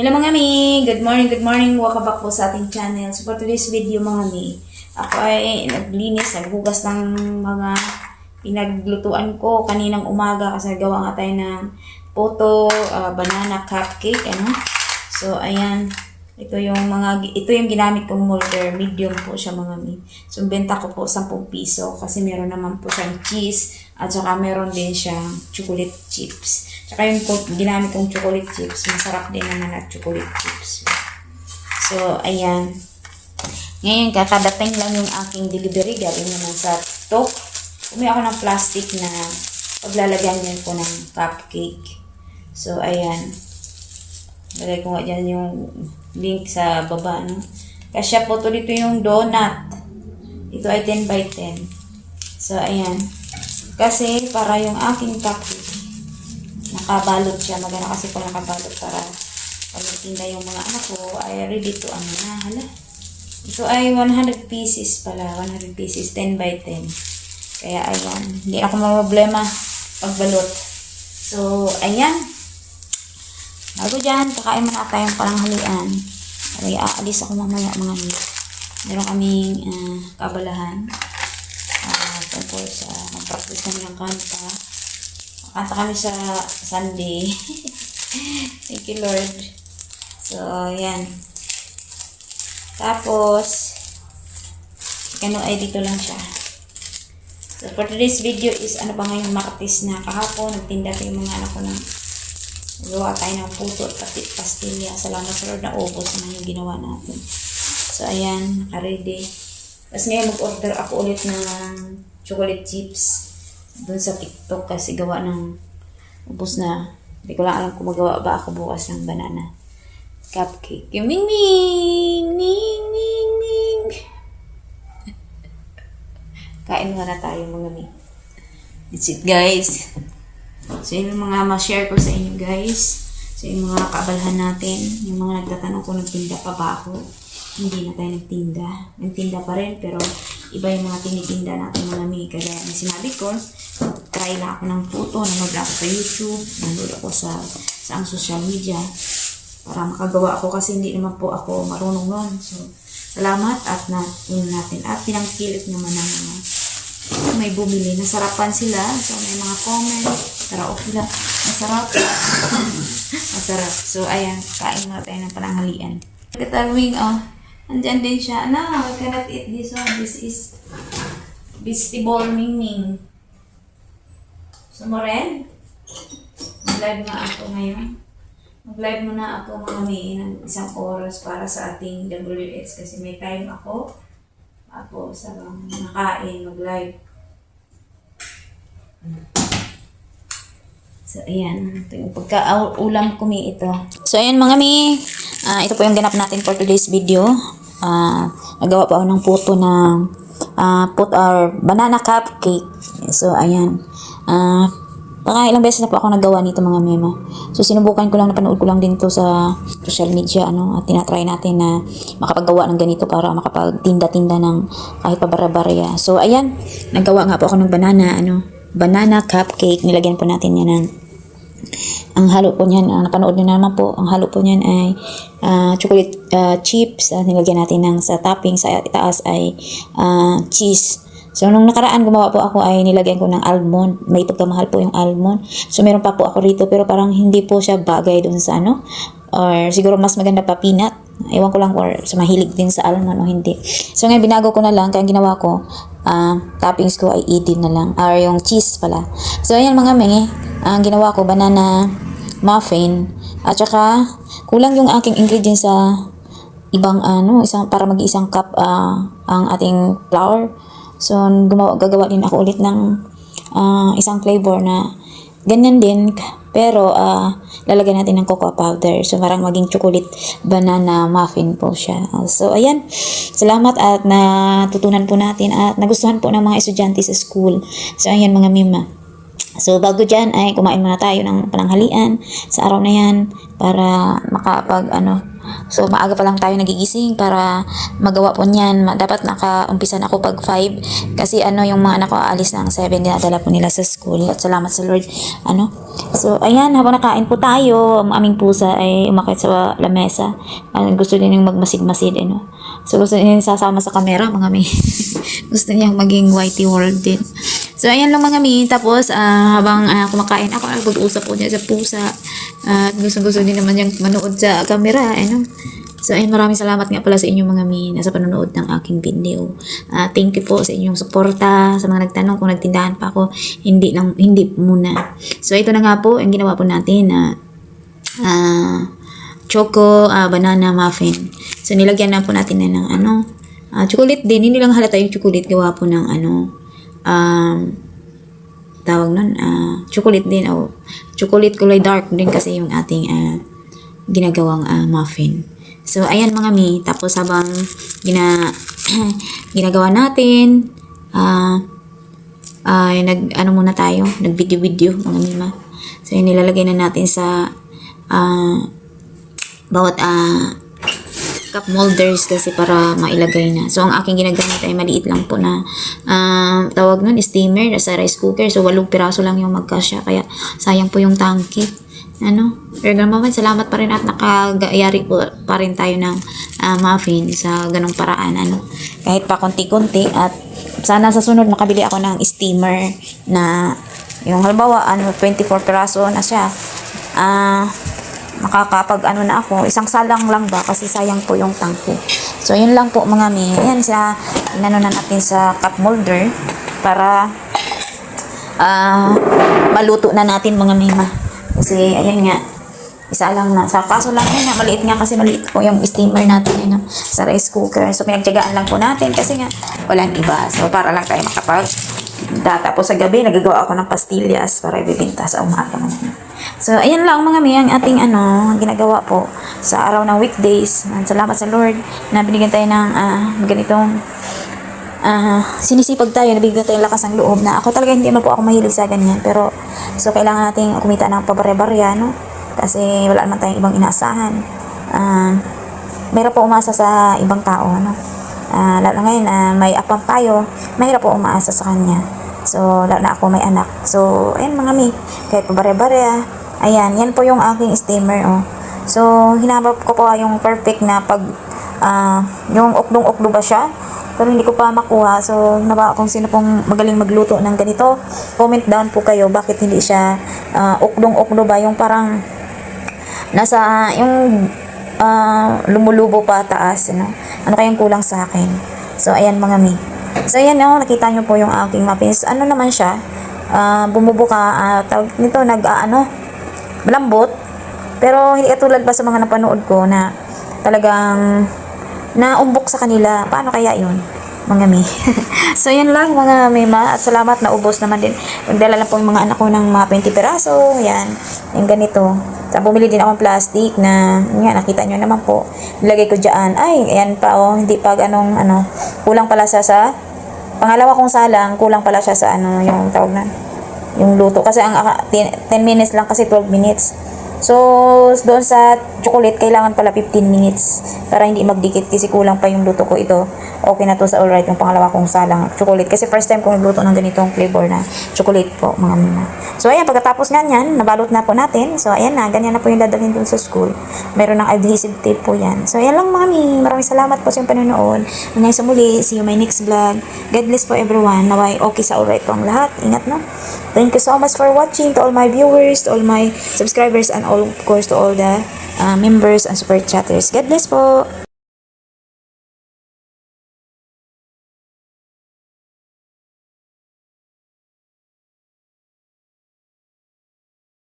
Hello mga mi! Good morning! Welcome back po sa ating channel. So for today's video mga mi, ako ay naglinis, naghugas ng mga pinaglutuan ko kaninang umaga kasi gawa nga tayo ng puto, banana cupcake, ano. So ayan, ito yung ginamit kong molder, medium po siya mga mi. So benta ko po 10 piso kasi meron naman po siyang cheese at saka meron din siyang chocolate chips. Tsaka yung ginamit kong chocolate chips, masarap din naman at chocolate chips. So, ayan. Ngayon, kakadating lang yung aking delivery. Galing naman sa TikTok. Bumili ako ng plastic na paglalagyan niyan po ng cupcake. So, ayan. Lagay ko nga dyan yung link sa baba, no? Kasya po to dito yung donut. Ito ay 10 by 10. So, ayan. Kasi, para yung aking cupcake, nakabalot siya. Maganda kasi po nakabalot para pag nagtinda yung mga anak ko ay ready to ano na. Hala. Ito ay 100 pieces pala. 100 pieces. 10 by 10. Kaya ayan. Hindi ako problema pagbalot. So, ayan. Bago dyan, kakain muna tayong palanghalian. Ay, aalis ako mamaya mga nila. Meron kaming kabalahan. Tungkol sa mag-practice kami ng kanta. Kanta kami sa Sunday. Thank you, Lord. So, yan. Tapos, ay dito lang siya. So, for today's video is, ano ba ngayon, Martes na kahapon, nagtinda ko yung mga anak ko ng gawa tayo ng puto at pastilya. Salamat sa Lord na ubos naman yung ginawa natin. So, ayan, naka-ready. Tapos ngayon, mag-order ako ulit ng chocolate chips doon sa TikTok kasi gawa ng ubos na. Hindi ko lang alam kung magawa ba ako bukas ng banana cupcake. Yung ming ming ming ming ming. Kain muna tayo mga mi. That's it guys. So yung mga ma-share ko sa inyo guys. So yung mga kaabalahan natin, yung mga nagtatanong kung nagtinda pa ba ako. Hindi na tayo nagtinda. Nagtinda pa rin pero iba yung mga tinitinda natin mga mi. Kaya sinabi ko, try na ako ng puto, nanood ako sa YouTube, nanood ako sa ang social media para makagawa ako kasi hindi naman po ako marunong nun. So, salamat at natin at pinangkilit naman ng mga may bumili. Nasarapan sila. So, may mga comment. Tara, okay lang. Masarap. Masarap. So, ayan. Kain muna tayo ng pananghalian. Katarwing, andyan din siya. No, I cannot eat this one. This is vegetable mingming. So, Moren, mag-live na ako ngayon. Mag-live muna ako mga may ng 1 oras para sa ating WS kasi may time ako. Tapos, nakain, mag-live. So, ayan. Ito yung pagka-ulam ko ito. So, ayan mga mi. Ito po yung ganap natin for today's video. Nagawa pa ako ng puto ng banana cupcake. So, ayan. Ilang beses na po ako nagawa nito mga mema. So, sinubukan ko lang, napanood ko lang din to sa social media, at tinatry natin na makapaggawa ng ganito para makapagtinda-tinda ng kahit pabara-barya. So, ayan, nagawa nga po ako ng banana cupcake. Nilagyan po natin yan ang halo po niyan, napanood nyo naman po, ang halo po niyan ay chocolate chips. Nilagyan natin sa topping, sa itaas ay cheese. So, nung nakaraan gumawa po ako ay nilagyan ko ng almond. May pagkamahal po yung almond. So, meron pa po ako rito pero parang hindi po siya bagay doon sa or siguro mas maganda pa peanut. Ewan ko lang or sa mahilig din sa almond o hindi. So, ngayon binago ko na lang. Kaya ginawa ko, toppings ko ay idin na lang. Or yung cheese pala. So, ayan mga may, ang ginawa ko, banana muffin. At saka, kulang yung aking ingredients sa ibang para mag-isang cup ang ating flour. So, gagawa din ako ulit ng isang flavor na ganyan din. Pero, lalagyan natin ng cocoa powder. So, parang maging chocolate banana muffin po siya. So, ayan. Salamat at natutunan po natin at nagustuhan po ng mga estudyante sa school. So, ayan mga mima. So, bago dyan ay kumain muna tayo ng pananghalian sa araw na yan para So, maaga pa lang tayo nagigising para magawa po niyan. Dapat naka-umpisa na ako pag 5 kasi yung mga anak ko aalis ng 7, dinadala po nila sa school. At salamat sa Lord. So, ayan, habang nakain po tayo, ang aming pusa ay umakit sa lamesa. Gusto din yung magmasid-masid, So, gusto niya sasama sa camera, mga may. Gusto niya maging whitey world din. So, ayan lang mga mi. Tapos, habang kumakain ako, nag-usap po niya sa pusa. At gusto-gusto din naman niyang manood sa camera, So, ayun, maraming salamat nga pala sa inyong mga mi na sa panonood ng aking video. Thank you po sa inyong suporta, sa mga nagtanong kung nagtindahan pa ako. Hindi muna. So, ito na nga po, ang ginawa po natin na choco banana muffin. So, nilagyan na po natin na ng chocolate din. Hindi lang halata yung chocolate. Gawa po ng tawag nun, chocolate din. Chocolate kulay dark din kasi yung ating ginagawang muffin. So, ayan mga mi. Tapos habang ginagawa natin, muna tayo, nag-video mga mima. So, yun, nilalagay na natin sa bawat cup molders kasi para mailagay na. So, ang aking ginagamit ay maliit lang po na tawag nun, steamer sa rice cooker. So, 8 piraso lang yung magkasya. Kaya, sayang po yung tangke. Pero naman, salamat pa rin at nakagayari po pa rin tayo ng muffin sa ganong paraan. Kahit pa konti-konti. At sana sa sunod makabili ako ng steamer na yung halimbawa, 24 piraso na siya. Makakapag na ako, isang salang lang ba kasi sayang po yung tangke. So, yun lang po mga mi. Ayan siya, na natin sa cup molder para maluto na natin mga mima. Kasi, ayan nga, isa lang na. Sa kaso lang yun, maliit nga kasi maliit po yung steamer natin sa rice cooker. So, pinagtyagaan lang po natin kasi nga, walang iba. So, para lang tayo tapos sa gabi, nagagawa ako ng pastillas para ibibinta sa umaga. So, ayan lang mga mi, ang ating ginagawa po sa araw ng weekdays. Salamat sa Lord na binigyan tayo ng ganitong sinisipag tayo, nabigyan tayo lakas ng loob na ako talaga hindi man po ako mahilig sa ganyan. Pero, so kailangan nating kumita ng pabare-barya, kasi wala naman tayong ibang inaasahan. Mahirap po umasa sa ibang tao, lalo na ngayon, may apang tayo, mahirap po umaasa sa kanya. So, lalo na ako may anak. So, ayan mga mi, kahit pabare-barya, ayan, yan po yung aking steamer, So, hinabap ko po yung perfect na pag, yung ukdong-ukdo ba siya? Pero hindi ko pa makuha. So, kung sino pong magaling magluto ng ganito, comment down po kayo bakit hindi siya ukdong-ukdo ba? Yung parang nasa, yung lumulubo pa taas. Ano kayang kulang sa akin? So, ayan mga mi. So, ayan nakita nyo po yung aking muffins. Naman siya? Bumubuka, tawag nito, malambot. Pero, hindi katulad pa sa mga napanood ko na talagang naumbok sa kanila. Paano kaya yun? Mga mi. So, yan lang mga mima. At salamat, naubos naman din. Magdala lang po yung mga anak ko ng mga 20 peraso. Yan. Yung ganito. Sa bumili din akong plastic na, yan, nakita nyo naman po. Nilagay ko dyan. Ay, ayan pa, hindi pa kulang pala siya sa, pangalawa kong salang, kulang pala siya sa, yung tawag na, yung luto. Kasi ang 10 minutes lang kasi 12 minutes. So, doon sa chocolate, kailangan pala 15 minutes para hindi magdikit kasi kulang pa yung luto ko ito. Okay na to sa alright yung pangalawa kong salang chocolate. Kasi first time kong nagluto ng ganitong flavor na chocolate po, mga mima. So, ayan, pagkatapos nga yan, nabalot na po natin. So, ayan na, ganyan na po yung dadalhin doon sa school. Meron ng adhesive tape po yan. So, ayan lang mga mi. Maraming salamat po sa yung panonood. Hanggang sa muli, see you my next vlog. God bless po everyone. Naway okay sa alright po ang lahat. Ingat no. Thank you so much for watching, to all my viewers, to all my subscribers, and of course to all the members and super chatters. God bless po!